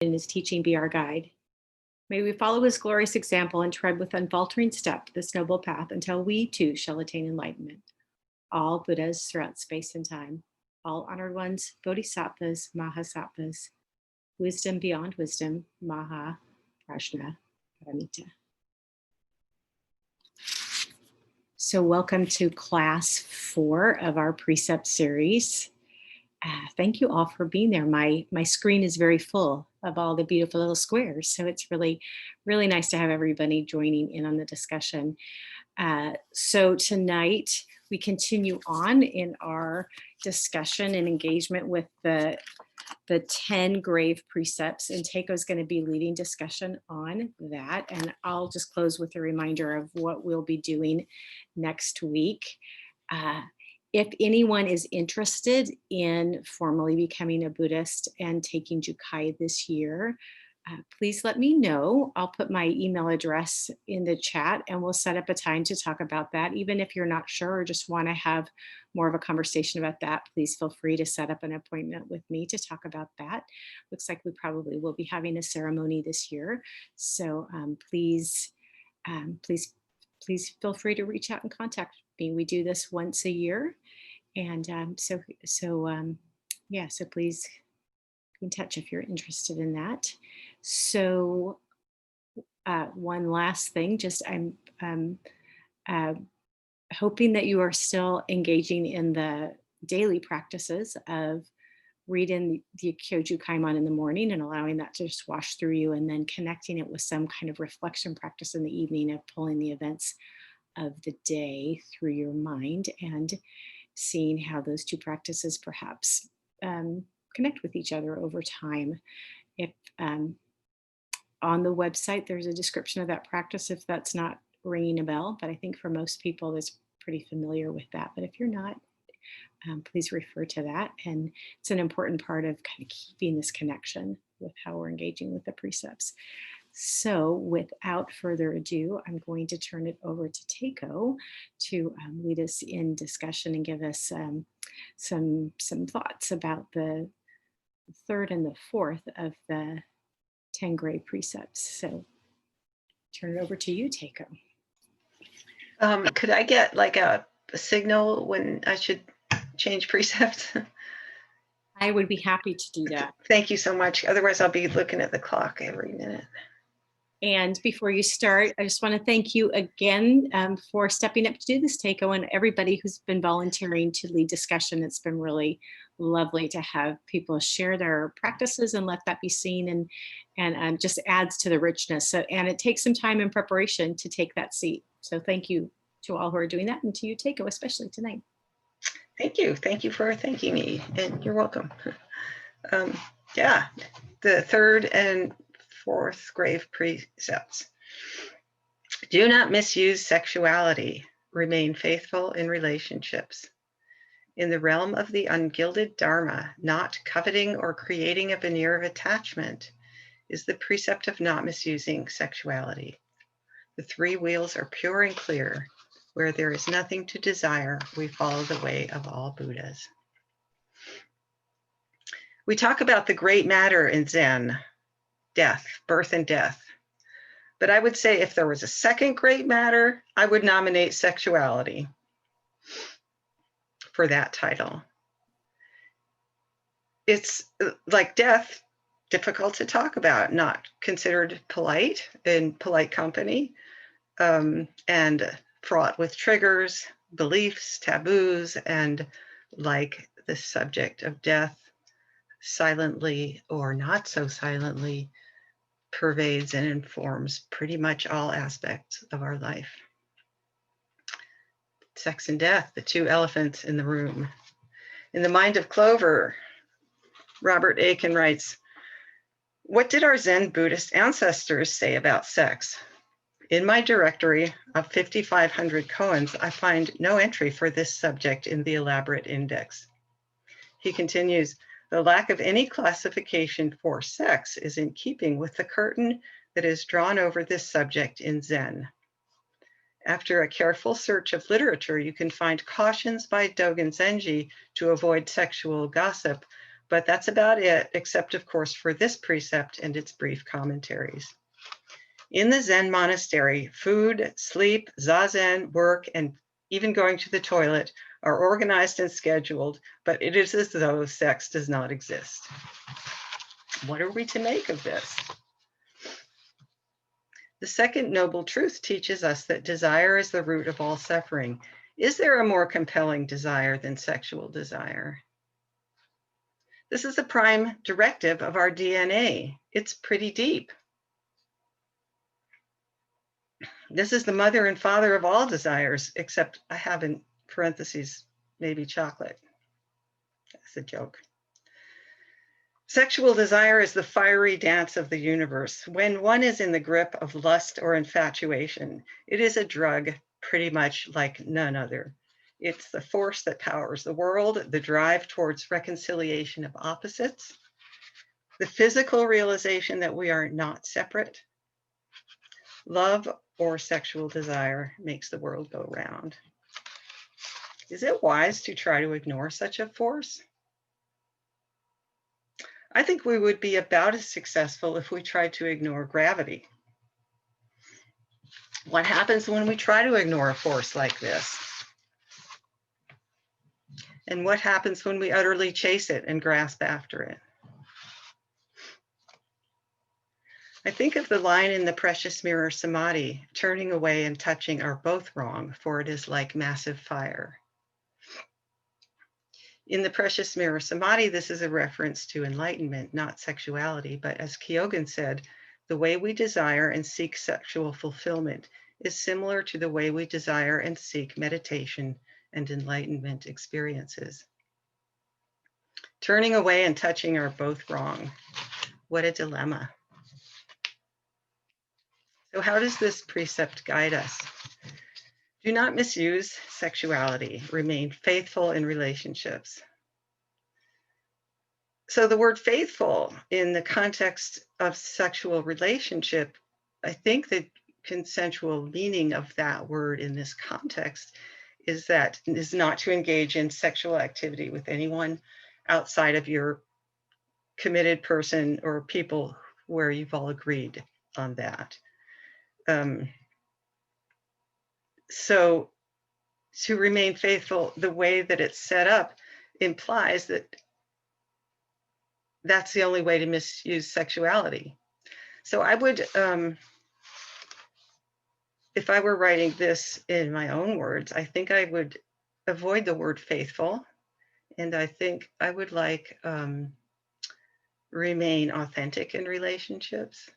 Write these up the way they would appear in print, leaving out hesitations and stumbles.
in his teaching be our guide. May we follow his glorious example and tread with unfaltering step this noble path until we too shall attain enlightenment. All Buddhas throughout space and time, all honored ones, bodhisattvas, mahasattvas, wisdom beyond wisdom, maha, prajna, paramita. So welcome to class 4 of our precept series. Thank you all for being there. My screen is very full of all the beautiful little squares. So it's really, really nice to have everybody joining in on the discussion. So tonight we continue on in our discussion and engagement with the 10 grave precepts, and Teiko is going to be leading discussion on that. And I'll just close with a reminder of what we'll be doing next week. If anyone is interested in formally becoming a Buddhist and taking Jukai this year, please let me know. I'll put my email address in the chat and we'll set up a time to talk about that. Even if you're not sure or just want to have more of a conversation about that, please feel free to set up an appointment with me to talk about that. Looks like we probably will be having a ceremony this year. So please feel free to reach out and contact me. We do this once a year. And so please be in touch if you're interested in that. So one last thing, just I'm hoping that you are still engaging in the daily practices of reading the Kyoju Kaimon in the morning and allowing that to just wash through you, and then connecting it with some kind of reflection practice in the evening of pulling the events of the day through your mind and seeing how those two practices perhaps connect with each other over time. If on the website, there's a description of that practice if that's not ringing a bell, but I think for most people that's pretty familiar with that. But if you're not, please refer to that. And it's an important part of kind of keeping this connection with how we're engaging with the precepts. So without further ado, I'm going to turn it over to Teiko to lead us in discussion and give us some thoughts about the third and the fourth of the 10 grave precepts. So turn it over to you, Teiko. Could I get like a signal when I should change precepts? I would be happy to do that. Thank you so much. Otherwise, I'll be looking at the clock every minute. And before you start, I just want to thank you again for stepping up to do this, Teiko, and everybody who's been volunteering to lead discussion. It's been really lovely to have people share their practices and let that be seen, and just adds to the richness. So, and it takes some time and preparation to take that seat. So thank you to all who are doing that, and to you, Teiko, especially tonight. Thank you. Thank you for thanking me, and you're welcome. Yeah, the third and fourth grave precepts. Do not misuse sexuality. Remain faithful in relationships. In the realm of the ungilded Dharma, not coveting or creating a veneer of attachment is the precept of not misusing sexuality. The three wheels are pure and clear. Where there is nothing to desire, we follow the way of all Buddhas. We talk about the great matter in Zen, death, birth and death. But I would say if there was a second great matter, I would nominate sexuality for that title. It's like death, difficult to talk about, not considered polite in polite company, and fraught with triggers, beliefs, taboos, and like the subject of death, silently or not so silently, pervades and informs pretty much all aspects of our life. Sex and death, the two elephants in the room. In the Mind of Clover, Robert Aiken writes, "What did our Zen Buddhist ancestors say about sex? In my directory of 5,500 koans, I find no entry for this subject in the elaborate index." He continues, "The lack of any classification for sex is in keeping with the curtain that is drawn over this subject in Zen. After a careful search of literature, you can find cautions by Dogen Zenji to avoid sexual gossip, but that's about it, except of course for this precept and its brief commentaries. In the Zen monastery, food, sleep, zazen, work, and even going to the toilet are organized and scheduled, but it is as though sex does not exist. What are we to make of this? The second noble truth teaches us that desire is the root of all suffering. Is there a more compelling desire than sexual desire? This is a prime directive of our DNA. It's pretty deep. This is the mother and father of all desires, except I have in parentheses, maybe chocolate. That's a joke. Sexual desire is the fiery dance of the universe. When one is in the grip of lust or infatuation, it is a drug pretty much like none other. It's the force that powers the world, the drive towards reconciliation of opposites, the physical realization that we are not separate. Love or sexual desire makes the world go round. Is it wise to try to ignore such a force? I think we would be about as successful if we tried to ignore gravity. What happens when we try to ignore a force like this? And what happens when we utterly chase it and grasp after it? I think of the line in the Precious Mirror Samadhi, turning away and touching are both wrong, for it is like massive fire. In the Precious Mirror Samadhi, this is a reference to enlightenment, not sexuality, but as Kyogen said, the way we desire and seek sexual fulfillment is similar to the way we desire and seek meditation and enlightenment experiences. Turning away and touching are both wrong. What a dilemma. So how does this precept guide us? Do not misuse sexuality. Remain faithful in relationships. So the word faithful in the context of sexual relationship, I think the consensual meaning of that word in this context is not to engage in sexual activity with anyone outside of your committed person or people where you've all agreed on that. So to remain faithful, the way that it's set up implies that that's the only way to misuse sexuality. So I would, if I were writing this in my own words, I think I would avoid the word faithful. And I think I would like remain authentic in relationships,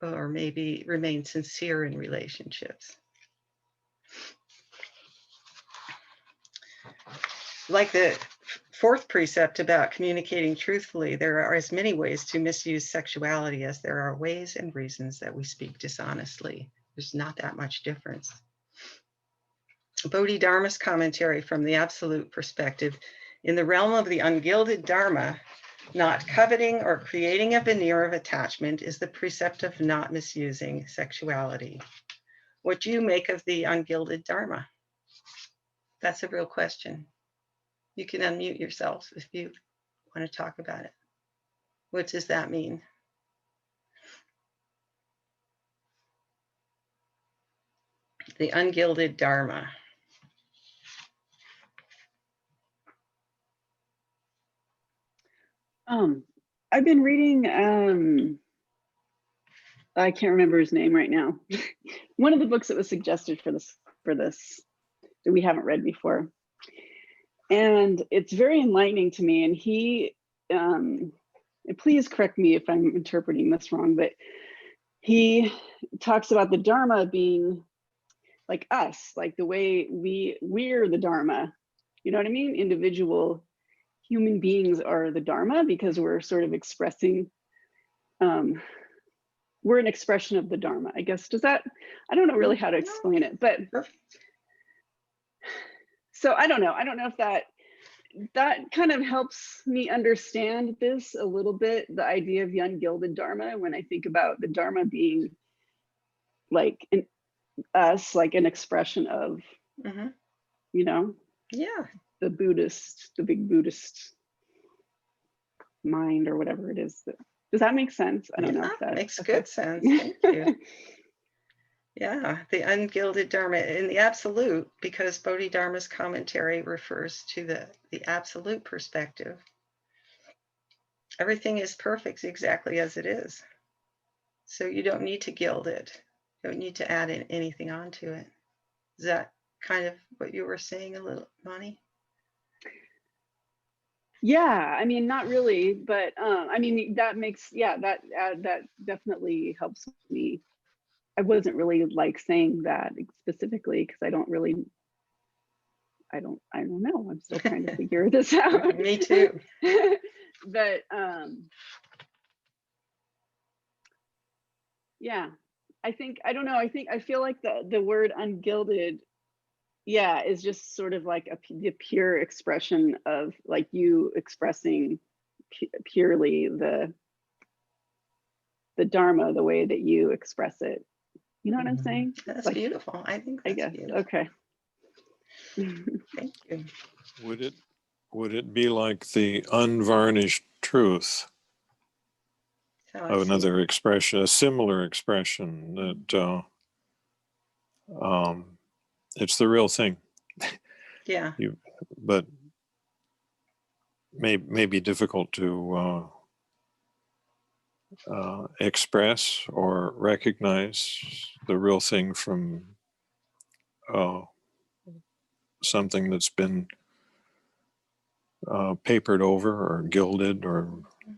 or maybe remain sincere in relationships. Like the fourth precept about communicating truthfully, there are as many ways to misuse sexuality as there are ways and reasons that we speak dishonestly. There's not that much difference. Bodhidharma's commentary from the absolute perspective, in the realm of the ungilded Dharma, not coveting or creating a veneer of attachment is the precept of not misusing sexuality. What do you make of the ungilded Dharma? That's a real question. You can unmute yourselves if you want to talk about it. What does that mean? The ungilded Dharma. I've been reading, I can't remember his name right now. One of the books that was suggested for this that we haven't read before. And it's very enlightening to me. And he, please correct me if I'm interpreting this wrong, but he talks about the Dharma being like us, like the way we're the Dharma. You know what I mean? Individual human beings are the Dharma because we're sort of expressing, we're an expression of the Dharma, I guess. Does that, I don't know really how to explain it, but so I don't know if that kind of helps me understand this a little bit, the idea of the ungilded Dharma, when I think about the Dharma being like us, like an expression of, you know, yeah, the big Buddhist mind or whatever it is. Does that make sense? I don't know if that makes good sense. Thank you. Yeah, the ungilded Dharma in the absolute, because Bodhidharma's commentary refers to the absolute perspective. Everything is perfect exactly as it is. So you don't need to gild it. You don't need to add in anything onto it. Is that kind of what you were saying a little, Bonnie? Yeah, I mean, not really, but I mean, that makes, yeah, that definitely helps me. I wasn't really like saying that specifically because I don't know. I'm still trying to figure this out. Me too. But yeah, I feel like the word ungilded, yeah, is just sort of like the pure expression of like you expressing purely the Dharma the way that you express it. You know what I'm saying? That's like, beautiful. I think that's beautiful. Okay. Thank you. Would it be like the unvarnished truth? Another expression, a similar expression that it's the real thing. Yeah. But may be difficult to express or recognize the real thing from something that's been papered over or gilded or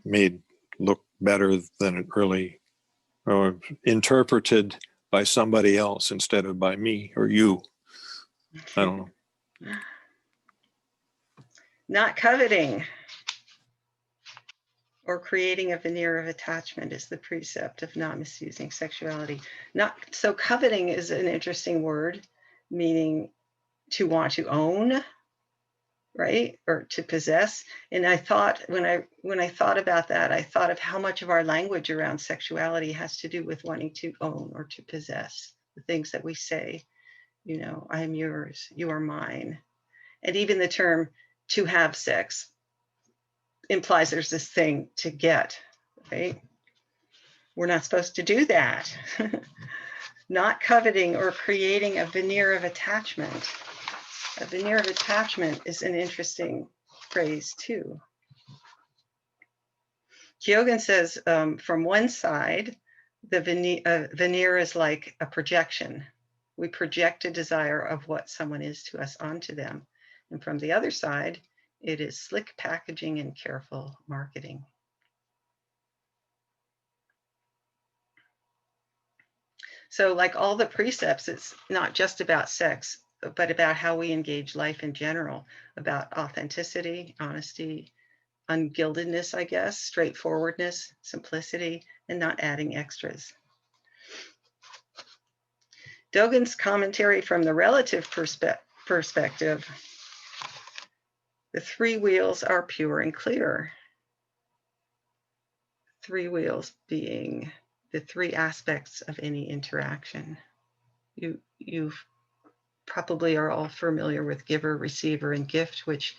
made look better than it really, or interpreted by somebody else instead of by me or you. I don't know. Not coveting or creating a veneer of attachment is the precept of not misusing sexuality. So coveting is an interesting word, meaning to want to own, right? Or to possess. And I thought when I thought about that, I thought of how much of our language around sexuality has to do with wanting to own or to possess the things that we say, you know, I am yours, you are mine. And even the term to have sex implies there's this thing to get, right? We're not supposed to do that. Not coveting or creating a veneer of attachment. A veneer of attachment is an interesting phrase too. Kyogen says from one side, the veneer is like a projection. We project a desire of what someone is to us onto them. And from the other side, it is slick packaging and careful marketing. So like all the precepts, it's not just about sex, but about how we engage life in general, about authenticity, honesty, ungildedness, I guess, straightforwardness, simplicity, and not adding extras. Dogen's commentary from the relative perspective, the three wheels are pure and clear. Three wheels being the three aspects of any interaction. You probably are all familiar with giver, receiver, and gift, which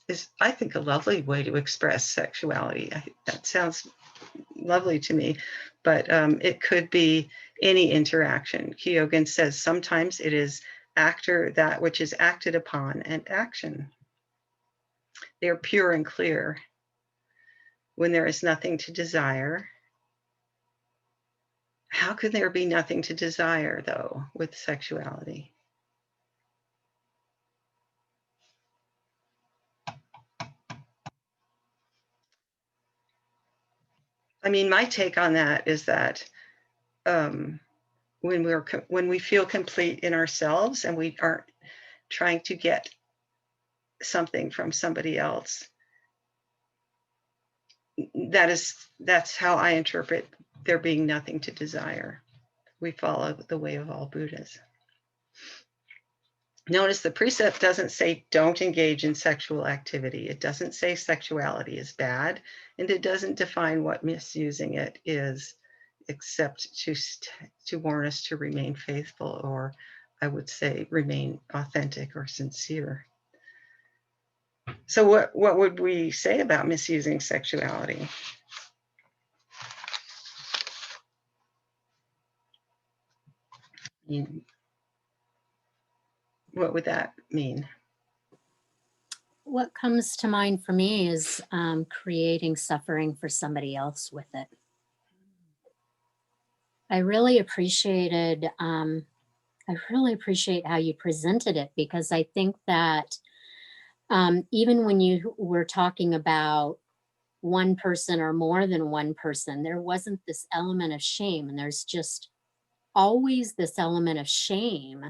is, I think, a lovely way to express sexuality. That sounds lovely to me, but it could be any interaction. Kyogen says sometimes it is that which is acted upon, and action. They're pure and clear. When there is nothing to desire, how could there be nothing to desire, though, with sexuality? I mean, my take on that is that when we feel complete in ourselves and we aren't trying to get something from somebody else, that's how I interpret there being nothing to desire. We follow the way of all Buddhas. Notice the precept doesn't say don't engage in sexual activity. It doesn't say sexuality is bad, and it doesn't define what misusing it is, except to warn us to remain faithful, or I would say remain authentic or sincere. So what would we say about misusing sexuality? What would that mean? What comes to mind for me is creating suffering for somebody else with it. I really appreciate how you presented it, because I think that even when you were talking about one person or more than one person, there wasn't this element of shame. And there's just always this element of shame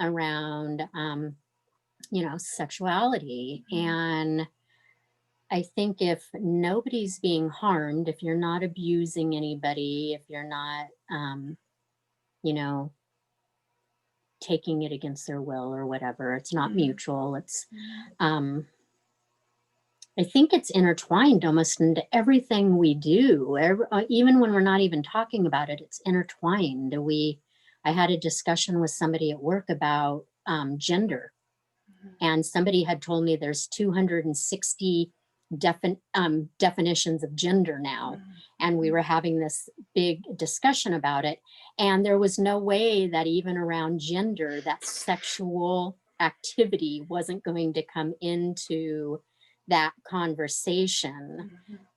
around, sexuality. And I think if nobody's being harmed, if you're not abusing anybody, if you're not, taking it against their will or whatever, it's not mutual. It's, I think it's intertwined almost into everything we do. Even when we're not even talking about it, it's intertwined. I had a discussion with somebody at work about gender, and somebody had told me there's 260 definitions of gender now. And we were having this big discussion about it. And there was no way that even around gender, that sexual activity wasn't going to come into that conversation.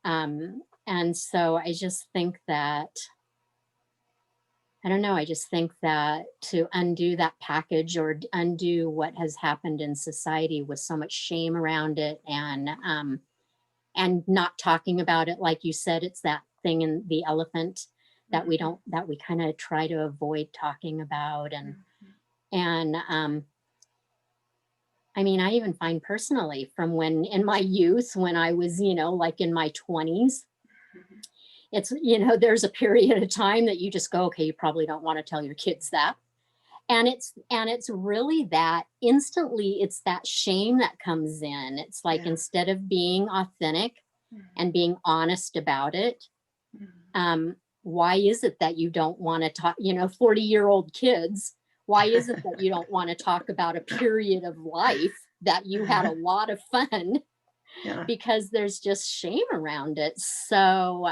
And so I just think that, I don't know, I just think that to undo that package or undo what has happened in society with so much shame around it, and not talking about it, like you said, it's that thing in the elephant that we kind of try to avoid talking about. And I mean, I even find personally from when in my youth, when I was, like in my 20s, it's, there's a period of time that you just go, okay, you probably don't want to tell your kids that. And it's really that instantly, it's that shame that comes in. It's like, instead of being authentic and being honest about it, why is it that you don't want to talk, 40-year-old kids, why is it that you don't want to talk about a period of life that you had a lot of fun? Because there's just shame around it. So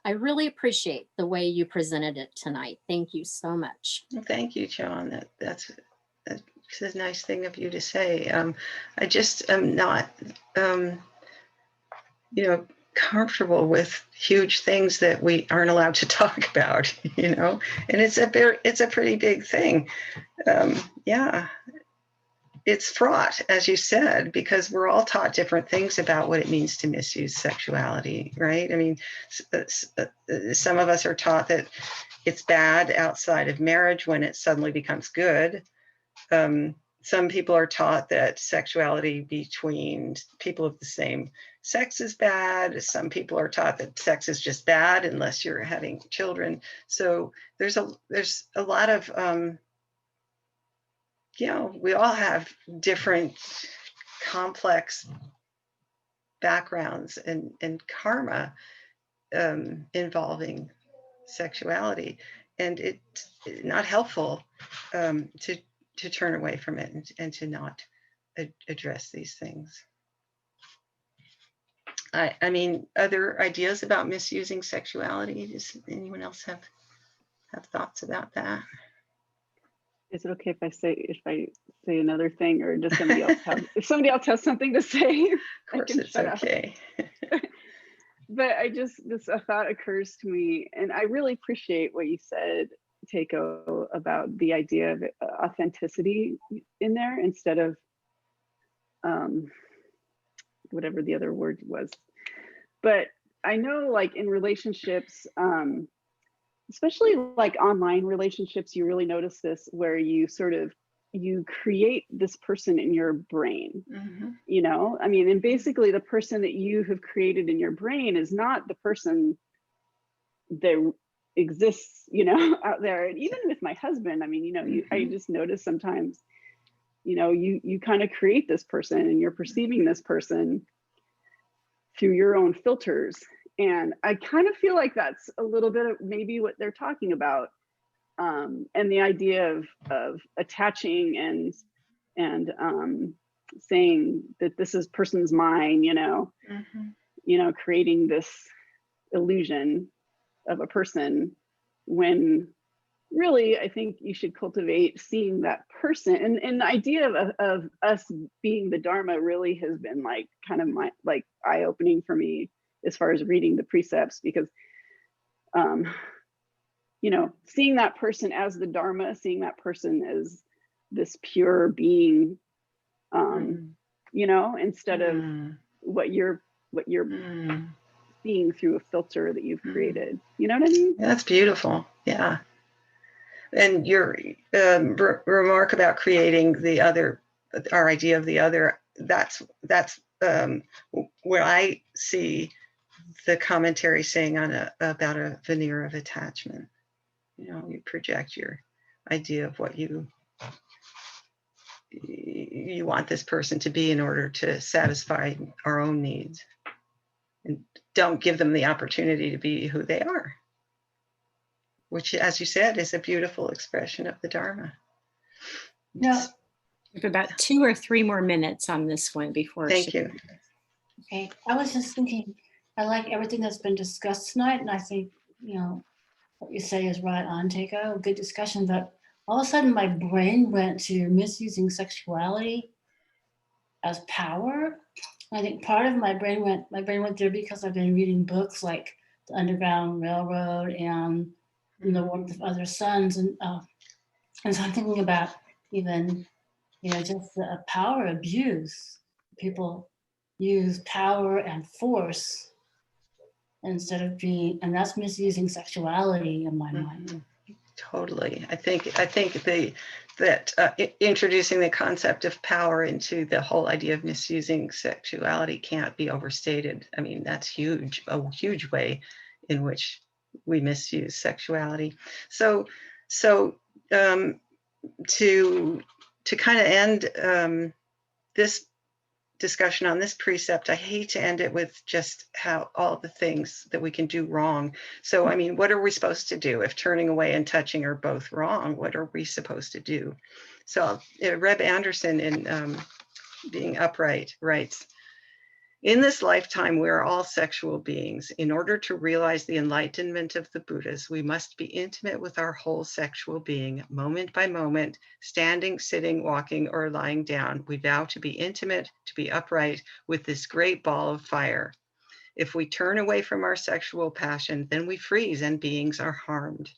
I really appreciate the way you presented it tonight. Thank you so much. Well, thank you, John. That's a nice thing of you to say. I just am not, comfortable with huge things that we aren't allowed to talk about, and it's a pretty big thing. It's fraught, as you said, because we're all taught different things about what it means to misuse sexuality, right? I mean, some of us are taught that it's bad outside of marriage when it suddenly becomes good. Some people are taught that sexuality between people of the same sex is bad. Some people are taught that sex is just bad unless you're having children. So there's a lot of, we all have different complex backgrounds and karma involving sexuality. And it's not helpful to turn away from it and to not address these things. I mean, other ideas about misusing sexuality? Does anyone else have thoughts about that? Is it okay if I say another thing, or does somebody else have, if somebody else has something to say? Of course, it's okay. But a thought occurs to me, and I really appreciate what you said, Teiko, about the idea of authenticity in there instead of whatever the other word was. But I know, like, in relationships, especially like online relationships, you really notice this, where you create this person in your brain. I mean, and basically the person that you have created in your brain is not the person that exists, out there. And even with my husband, I mean, I just notice sometimes, you kind of create this person, and you're perceiving this person through your own filters. And I kind of feel like that's a little bit of maybe what they're talking about. And the idea of attaching and saying that this is person's mind, creating this illusion of a person, when really I think you should cultivate seeing that person. And the idea of us being the Dharma really has been like kind of like eye-opening for me as far as reading the precepts, because seeing that person as the Dharma, seeing that person as this pure being, instead of what you're seeing through a filter that you've created. You know what I mean? That's beautiful. Yeah. And your remark about creating our idea of the other, that's where I see the commentary saying about a veneer of attachment. You project your idea of what you want this person to be in order to satisfy our own needs, and don't give them the opportunity to be who they are, which, as you said, is a beautiful expression of the Dharma. No. We have about 2 or 3 more minutes on this one before. Thank you. Okay, I was just thinking, I like everything that's been discussed tonight, and I think, what you say is right on, Teiko, good discussion, but all of a sudden my brain went to misusing sexuality as power. I think part of my brain went there because I've been reading books like The Underground Railroad and The Warmth of Other Suns, and so I'm thinking about even, just the power abuse. People use power and force instead of and that's misusing sexuality in my mind. Totally. I think that introducing the concept of power into the whole idea of misusing sexuality can't be overstated. I mean, that's huge, a huge way in which we misuse sexuality. So to kind of end this discussion on this precept, I hate to end it with just how all the things that we can do wrong. So, I mean, what are we supposed to do if turning away and touching are both wrong? What are we supposed to do? So Reb Anderson in Being Upright writes, in this lifetime, we are all sexual beings. In order to realize the enlightenment of the Buddhas, we must be intimate with our whole sexual being, moment by moment, standing, sitting, walking, or lying down. We vow to be intimate, to be upright with this great ball of fire. If we turn away from our sexual passion, then we freeze and beings are harmed.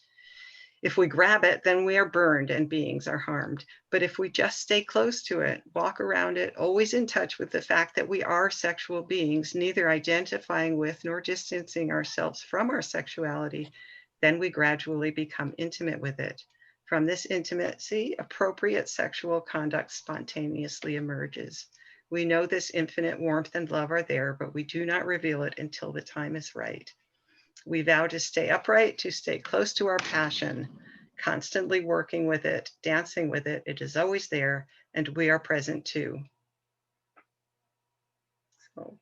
If we grab it, then we are burned and beings are harmed. But if we just stay close to it, walk around it, always in touch with the fact that we are sexual beings, neither identifying with nor distancing ourselves from our sexuality, then we gradually become intimate with it. From this intimacy, appropriate sexual conduct spontaneously emerges. We know this infinite warmth and love are there, but we do not reveal it until the time is right. We vow to stay upright, to stay close to our passion, constantly working with it, dancing with it. It is always there, and we are present too. So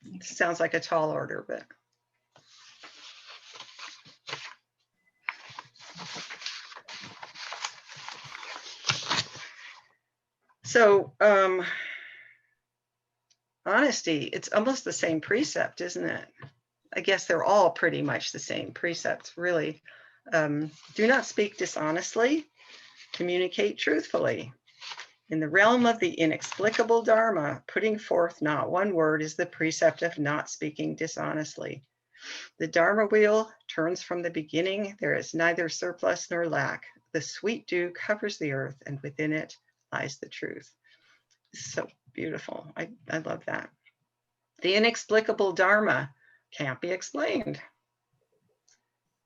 it sounds like a tall order, but. So honesty, it's almost the same precept, isn't it? I guess they're all pretty much the same precepts, really. Do not speak dishonestly, communicate truthfully. In the realm of the inexplicable Dharma, putting forth not one word is the precept of not speaking dishonestly. The Dharma wheel turns from the beginning. There is neither surplus nor lack. The sweet dew covers the earth, and within it lies the truth. So beautiful. I love that. The inexplicable Dharma can't be explained.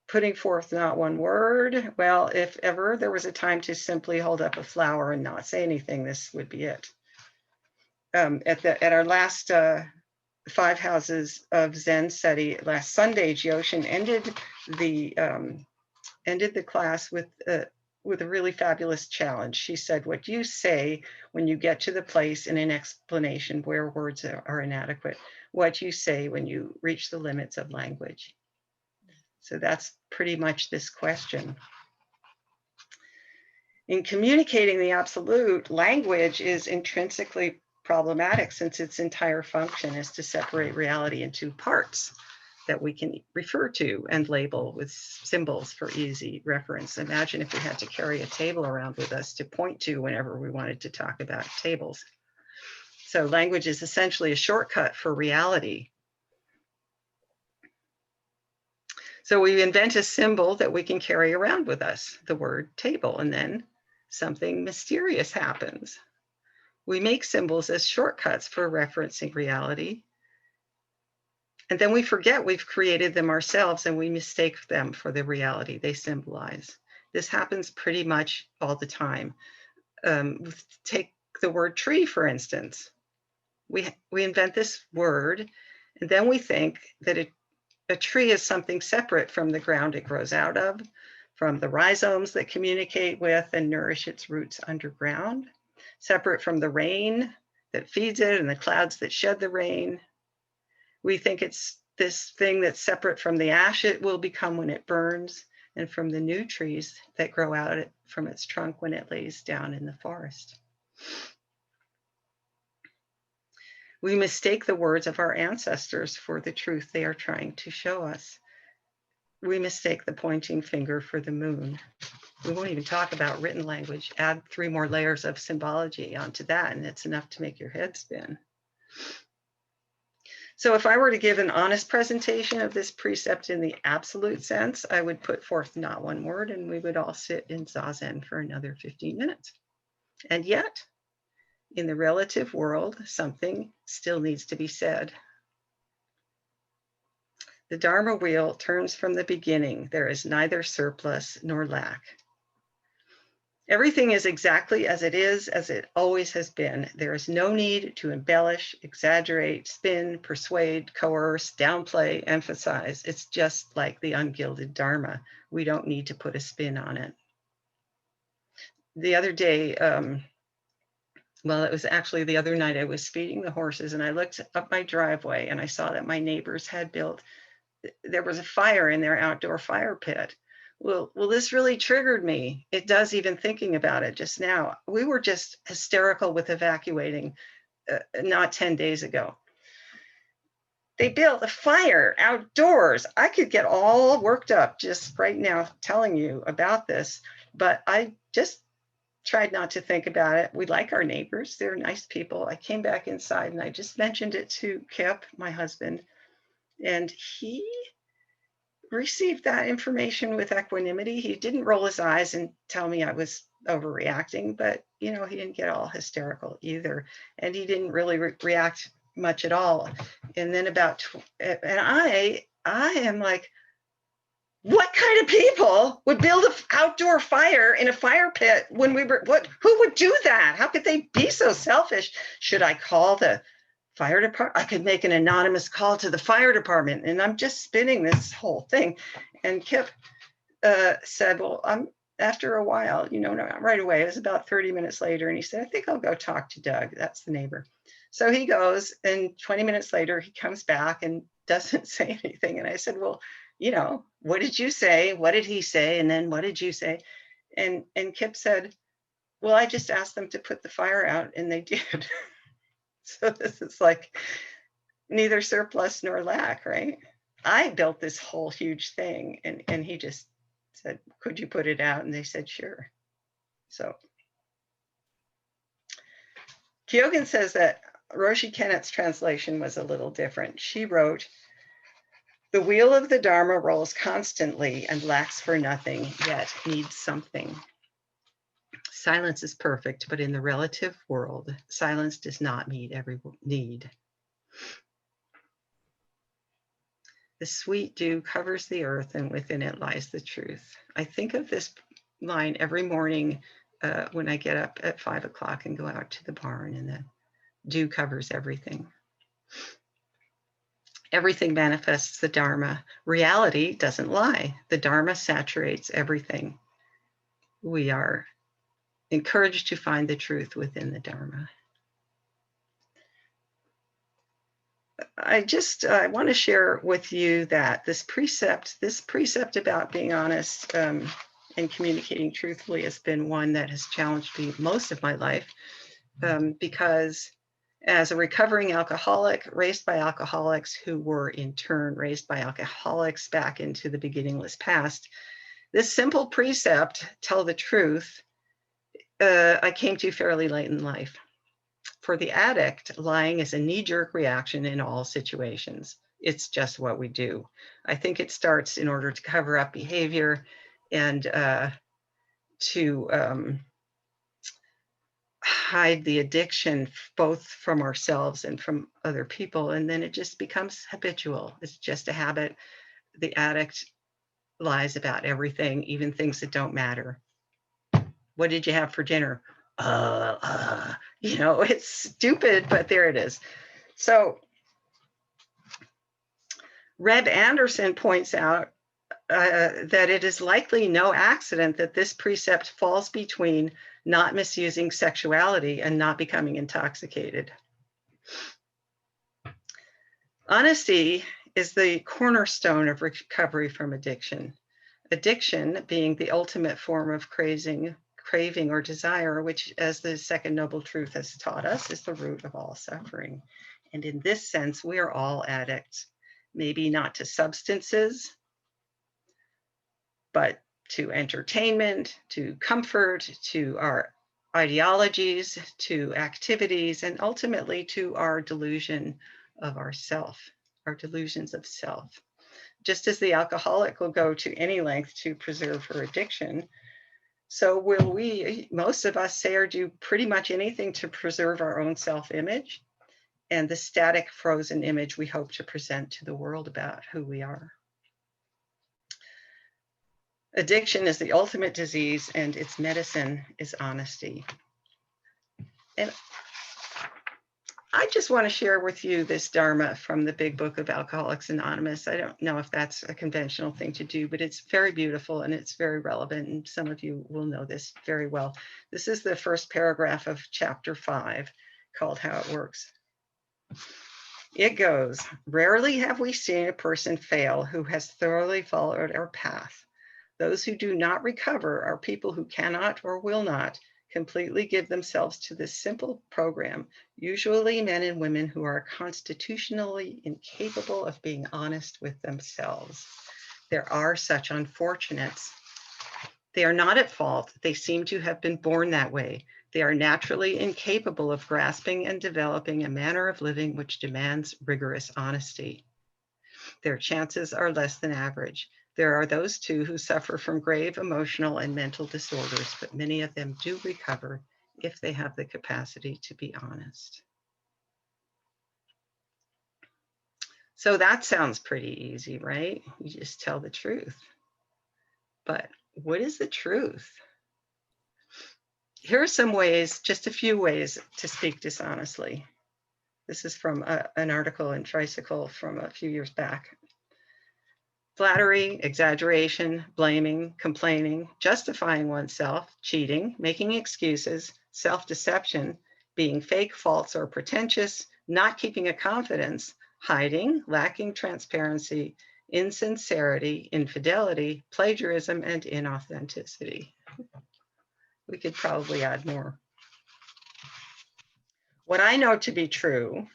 Putting forth not one word. Well, if ever there was a time to simply hold up a flower and not say anything, this would be it. At our last 5 houses of Zen study last Sunday, Jyoshin ended the class with a really fabulous challenge. She said, what you say when you get to the place in an explanation where words are inadequate, what you say when you reach the limits of language. So that's pretty much this question. In communicating the absolute, language is intrinsically problematic since its entire function is to separate reality into parts that we can refer to and label with symbols for easy reference. Imagine if we had to carry a table around with us to point to whenever we wanted to talk about tables. So language is essentially a shortcut for reality. So we invent a symbol that we can carry around with us, the word table, and then something mysterious happens. We make symbols as shortcuts for referencing reality. And then we forget we've created them ourselves and we mistake them for the reality they symbolize. This happens pretty much all the time. Take the word tree, for instance. We invent this word, and then we think that a tree is something separate from the ground it grows out of, from the rhizomes that communicate with and nourish its roots underground, separate from the rain that feeds it and the clouds that shed the rain. We think it's this thing that's separate from the ash it will become when it burns, and from the new trees that grow out from its trunk when it lays down in the forest. We mistake the words of our ancestors for the truth they are trying to show us. We mistake the pointing finger for the moon. We won't even talk about written language. Add 3 more layers of symbology onto that, and it's enough to make your head spin. So if I were to give an honest presentation of this precept in the absolute sense, I would put forth not one word, and we would all sit in Zazen for another 15 minutes. And yet, in the relative world, something still needs to be said. The Dharma wheel turns from the beginning. There is neither surplus nor lack. Everything is exactly as it always has been. There is no need to embellish, exaggerate, spin, persuade, coerce, downplay, emphasize. It's just like the ungilded Dharma. We don't need to put a spin on it. The other day, well, it was actually the other night, I was feeding the horses and I looked up my driveway and I saw that my neighbors had built, there was a fire in their outdoor fire pit. Well, this really triggered me. It does, even thinking about it just now. We were just hysterical with evacuating not 10 days ago. They built a fire outdoors. I could get all worked up just right now telling you about this, but I just tried not to think about it. We like our neighbors. They're nice people. I came back inside and I just mentioned it to Kip, my husband, and he received that information with equanimity. He didn't roll his eyes and tell me I was overreacting, but he didn't get all hysterical either. And he didn't really react much at all. And then and I am like, what kind of people would build an outdoor fire in a fire pit when who would do that? How could they be so selfish? Should I call the fire department? I could make an anonymous call to the fire department. And I'm just spinning this whole thing. And Kip said, well, after a while, not right away, it was about 30 minutes later. And he said, I think I'll go talk to Doug. That's the neighbor. So he goes, and 20 minutes later, he comes back and doesn't say anything. And I said, well, what did you say? What did he say? And then what did you say? And Kip said, well, I just asked them to put the fire out and they did. So this is like neither surplus nor lack, right? I built this whole huge thing and he just said, could you put it out? And they said, sure. So Kyogen says that Roshi Kennett's translation was a little different. She wrote, the wheel of the Dharma rolls constantly and lacks for nothing, yet needs something. Silence is perfect, but in the relative world, silence does not meet every need. The sweet dew covers the earth, and within it lies the truth. I think of this line every morning when I get up at 5 o'clock and go out to the barn, and the dew covers everything. Everything manifests the Dharma. Reality doesn't lie. The Dharma saturates everything. We are encouraged to find the truth within the Dharma. I want to share with you that this precept about being honest and communicating truthfully has been one that has challenged me most of my life because As a recovering alcoholic, raised by alcoholics who were in turn raised by alcoholics back into the beginningless past, this simple precept, tell the truth, I came to fairly late in life. For the addict, lying is a knee-jerk reaction in all situations. It's just what we do. I think it starts in order to cover up behavior and to hide the addiction both from ourselves and from other people. And then it just becomes habitual. It's just a habit. The addict lies about everything, even things that don't matter. What did you have for dinner? You know, it's stupid, but there it is. So Reb Anderson points out that it is likely no accident that this precept falls between not misusing sexuality and not becoming intoxicated. Honesty is the cornerstone of recovery from addiction. Addiction being the ultimate form of craving or desire, which, as the second noble truth has taught us, is the root of all suffering. And in this sense, we are all addicts, maybe not to substances, but to entertainment, to comfort, to our ideologies, to activities, and ultimately to our delusion of ourself, our delusions of self. Just as the alcoholic will go to any length to preserve her addiction, so will we, most of us, say or do pretty much anything to preserve our own self-image and the static, frozen image we hope to present to the world about who we are. Addiction is the ultimate disease, and its medicine is honesty. And I just want to share with you this Dharma from the Big Book of Alcoholics Anonymous. I don't know if that's a conventional thing to do, but it's very beautiful and it's very relevant. And some of you will know this very well. This is the first paragraph of chapter 5, called How It Works. It goes, rarely have we seen a person fail who has thoroughly followed our path. Those who do not recover are people who cannot or will not completely give themselves to this simple program, usually men and women who are constitutionally incapable of being honest with themselves. There are such unfortunates. They are not at fault. They seem to have been born that way. They are naturally incapable of grasping and developing a manner of living which demands rigorous honesty. Their chances are less than average. There are those too who suffer from grave emotional and mental disorders, but many of them do recover if they have the capacity to be honest. So that sounds pretty easy, right? You just tell the truth. But what is the truth? Here are some ways, just a few ways to speak dishonestly. This is from an article in Tricycle from a few years back. Flattery, exaggeration, blaming, complaining, justifying oneself, cheating, making excuses, self-deception, being fake, false, or pretentious, not keeping a confidence, hiding, lacking transparency, insincerity, infidelity, plagiarism, and inauthenticity. We could probably add more. What I know to be true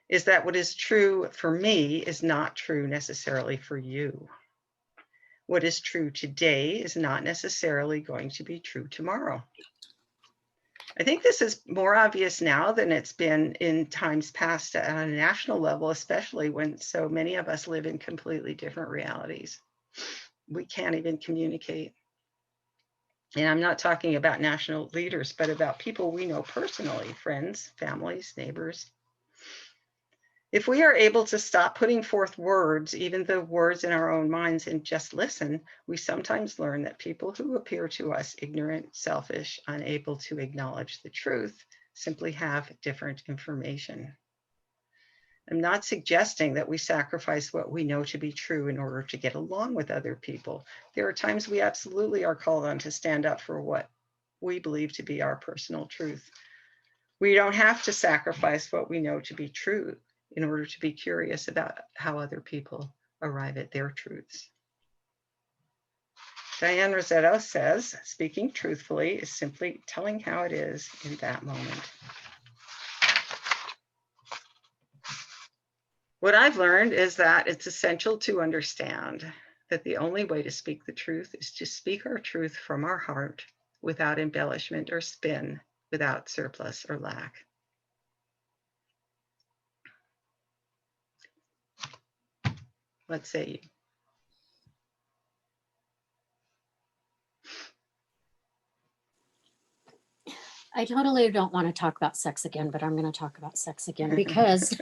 is that what is true for me is not true necessarily for you. What is true today is not necessarily going to be true tomorrow. I think this is more obvious now than it's been in times past on a national level, especially when so many of us live in completely different realities. We can't even communicate. And I'm not talking about national leaders, but about people we know personally, friends, families, neighbors. If we are able to stop putting forth words, even the words in our own minds, and just listen, we sometimes learn that people who appear to us ignorant, selfish, unable to acknowledge the truth, simply have different information. I'm not suggesting that we sacrifice what we know to be true in order to get along with other people. There are times we absolutely are called on to stand up for what we believe to be our personal truth. We don't have to sacrifice what we know to be true in order to be curious about how other people arrive at their truths. Diane Rossetto says, speaking truthfully is simply telling how it is in that moment. What I've learned is that it's essential to understand that the only way to speak the truth is to speak our truth from our heart without embellishment or spin, without surplus or lack. Let's say I totally don't want to talk about sex again, but I'm going to talk about sex again because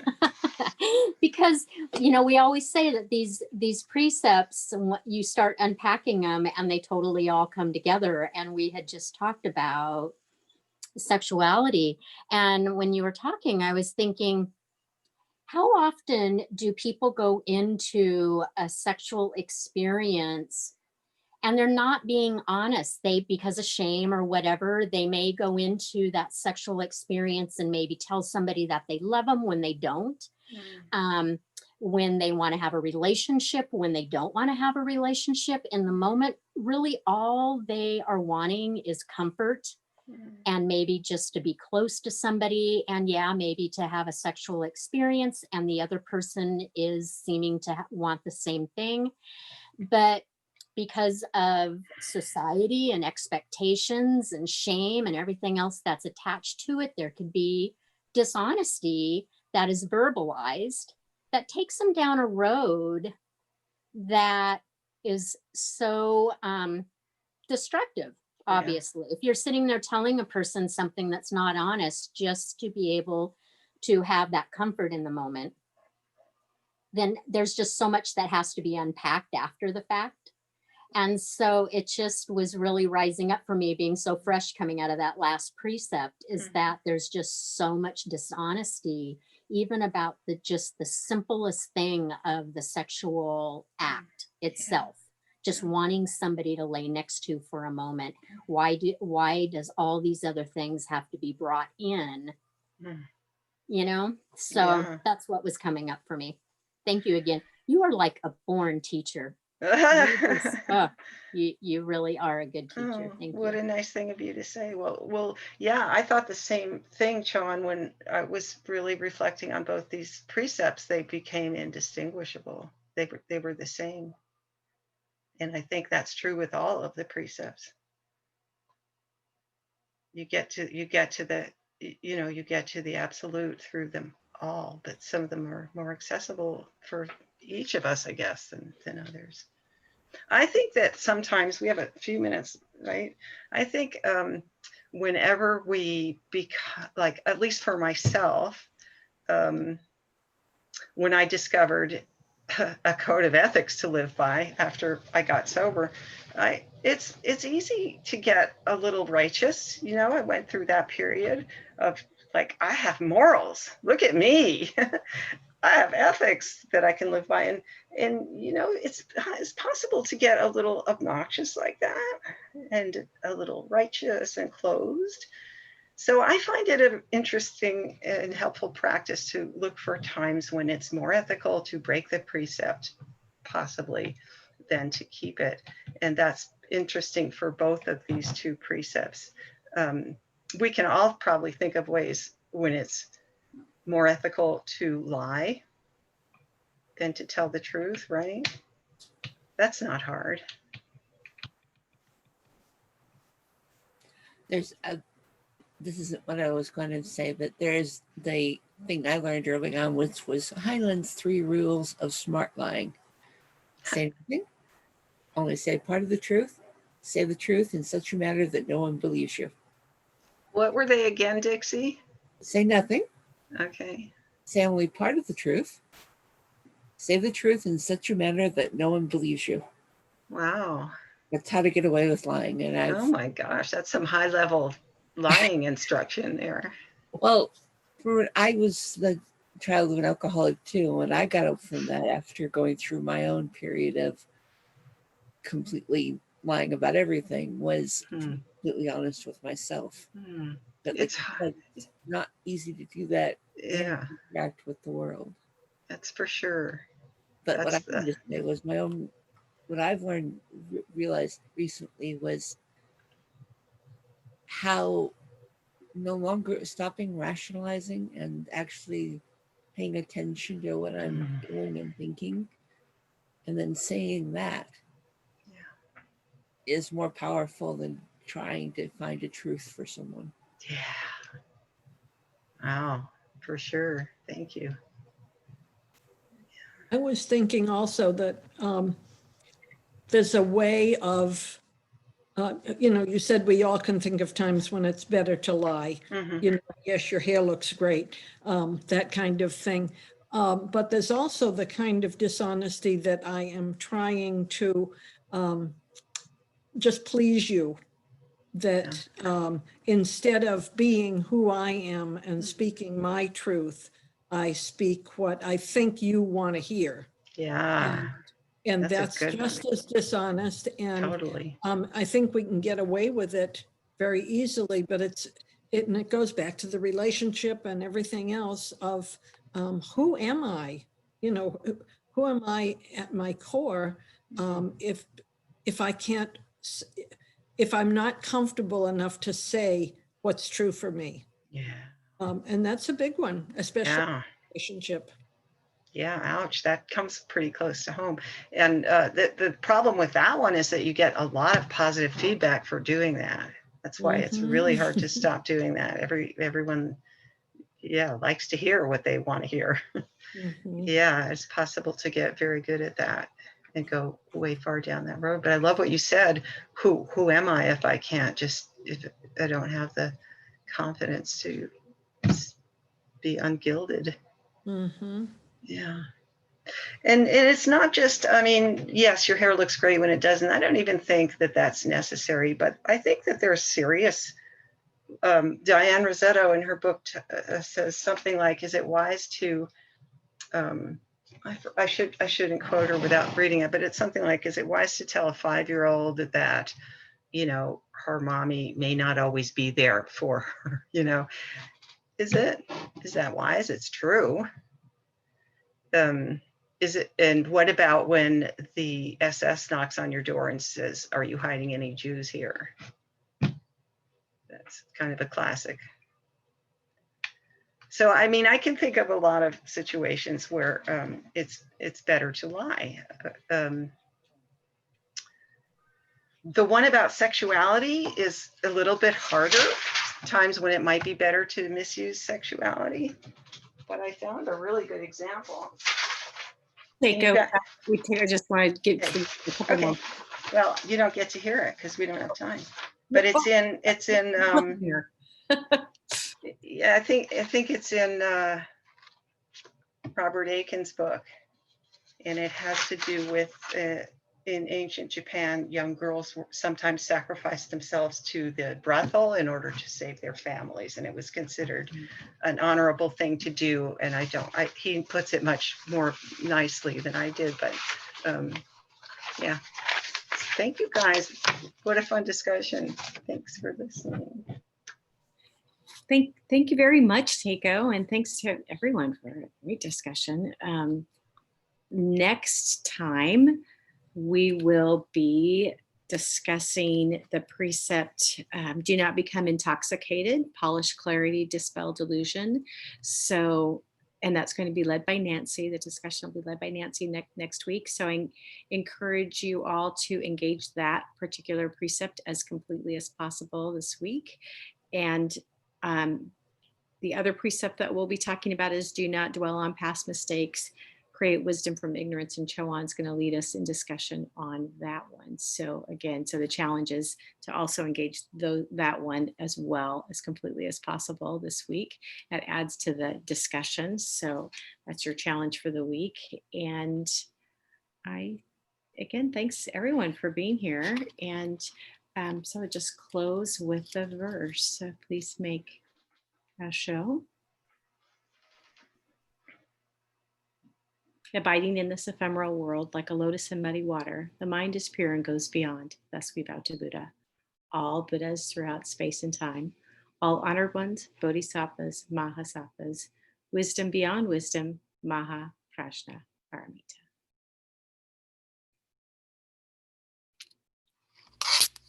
because we always say that these precepts, you start unpacking them and they totally all come together. And we had just talked about sexuality, and when you were talking, I was thinking, how often do people go into a sexual experience and they're not being honest? They, because of shame or whatever, they may go into that sexual experience and maybe tell somebody that they love them when they don't. When they want to have a relationship, when they don't want to have a relationship. In the moment, really all they are wanting is comfort and maybe just to be close to somebody, and maybe to have a sexual experience, and the other person is seeming to want the same thing. But because of society and expectations and shame and everything else that's attached to it, there could be dishonesty that is verbalized that takes them down a road that is so destructive. Obviously, if you're sitting there telling a person something that's not honest just to be able to have that comfort in the moment, then there's just so much that has to be unpacked after the fact. And so it just was really rising up for me, being so fresh coming out of that last precept, is that there's just so much dishonesty, even about just the simplest thing of the sexual act itself. Just wanting somebody to lay next to for a moment. Why does all these other things have to be brought in? So that's what was coming up for me. Thank you again. You are like a born teacher. You really are a good teacher. Thank you. What a nice thing of you to say. Well, yeah, I thought the same thing, John, when I was really reflecting on both these precepts. They became indistinguishable. They were the same. And I think that's true with all of the precepts. You get to the absolute through them all, but some of them are more accessible for each of us, I guess, than others. I think that sometimes we have a few minutes, right? I think whenever we become, like, at least for myself, when I discovered a code of ethics to live by after I got sober, it's easy to get a little righteous. I went through that period of, like, I have morals. Look at me. I have ethics that I can live by. And it's possible to get a little obnoxious like that, and a little righteous and closed. So I find it an interesting and helpful practice to look for times when it's more ethical to break the precept, possibly, than to keep it. And that's interesting for both of these two precepts. We can all probably think of ways when it's more ethical to lie than to tell the truth, right? That's not hard. This isn't what I was going to say, but there's the thing I learned early on, which was Heinlein's 3 rules of smart lying. Say nothing, only say part of the truth, say the truth in such a manner that no one believes you. What were they again, Dixie? Say nothing. Okay. Say only part of the truth. Say the truth in such a manner that no one believes you. Wow. That's how to get away with lying. And oh my gosh, that's some high level lying instruction there. Well, I was the child of an alcoholic too, and I got up from that after going through my own period of completely lying about everything, was completely honest with myself. But it's not easy to do that. Yeah. And interact with the world. That's for sure. But what I wanted to say was my own, what I've learned, realized recently, was how no longer stopping rationalizing and actually paying attention to what I'm doing and thinking, and then saying that is more powerful than trying to find a truth for someone. Yeah. Wow, for sure. Thank you. I was thinking also that there's a way of, you said we all can think of times when it's better to lie. Mm-hmm. Yes, your hair looks great, that kind of thing. But there's also the kind of dishonesty that I am trying to just please you. That instead of being who I am and speaking my truth, I speak what I think you want to hear. Yeah. And That's that's a good one. just as dishonest. And Totally. I think we can get away with it very easily, but it goes back to the relationship and everything else of who am I? Who am I at my core? If I can't, if I'm not comfortable enough to say what's true for me. Yeah. And that's a big one, especially in a relationship. Yeah, ouch, that comes pretty close to home. And the problem with that one is that you get a lot of positive feedback for doing that. That's why it's really hard to stop doing that. Everyone, likes to hear what they want to hear. Yeah, it's possible to get very good at that and go way far down that road. But I love what you said. Who am I if I can't if I don't have the confidence to be ungilded? Yeah. And it's not just, I mean, yes, your hair looks great when it doesn't. I don't even think that that's necessary, but I think that there's serious. Diane Rossetto in her book says something like, is it wise to, I shouldn't quote her without reading it, but it's something like, is it wise to tell a 5-year-old that, her mommy may not always be there for her, is that wise? It's true. Is it, and what about when the SS knocks on your door and says, are you hiding any Jews here? That's kind of a classic. So, I mean, I can think of a lot of situations where it's better to lie. The one about sexuality is a little bit harder, times when it might be better to misuse sexuality. But I found a really good example. Teiko, I just want to get a couple more. Well, you don't get to hear it because we don't have time. But it's in here. Yeah, I think it's in Robert Aiken's book, and it has to do with in ancient Japan, young girls sometimes sacrificed themselves to the brothel in order to save their families, and it was considered an honorable thing to do. And he puts it much more nicely than I did, but yeah. Thank you guys. What a fun discussion. Thanks for listening. Thank you very much, Teiko, and thanks to everyone for a great discussion. Next time, we will be discussing the precept, do not become intoxicated, polish clarity, dispel delusion. And that's going to be led by Nancy. The discussion will be led by Nancy next week. So I encourage you all to engage that particular precept as completely as possible this week. And the other precept that we'll be talking about is do not dwell on past mistakes, create wisdom from ignorance, and Choan is going to lead us in discussion on that one. So again, the challenge is to also engage that one as well as completely as possible this week. That adds to the discussion. So that's your challenge for the week. And again, thanks everyone for being here. And so I just close with the verse. So please make a show. Abiding in this ephemeral world, like a lotus in muddy water, the mind is pure and goes beyond. Thus we bow to Buddha. All Buddhas throughout space and time, all honored ones, bodhisattvas, mahasattvas, wisdom beyond wisdom, maha prajna paramita.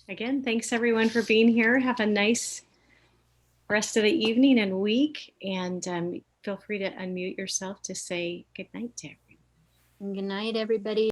Again, thanks everyone for being here. Have a nice rest of the evening and week. And feel free to unmute yourself to say good night to everyone. Good night, everybody.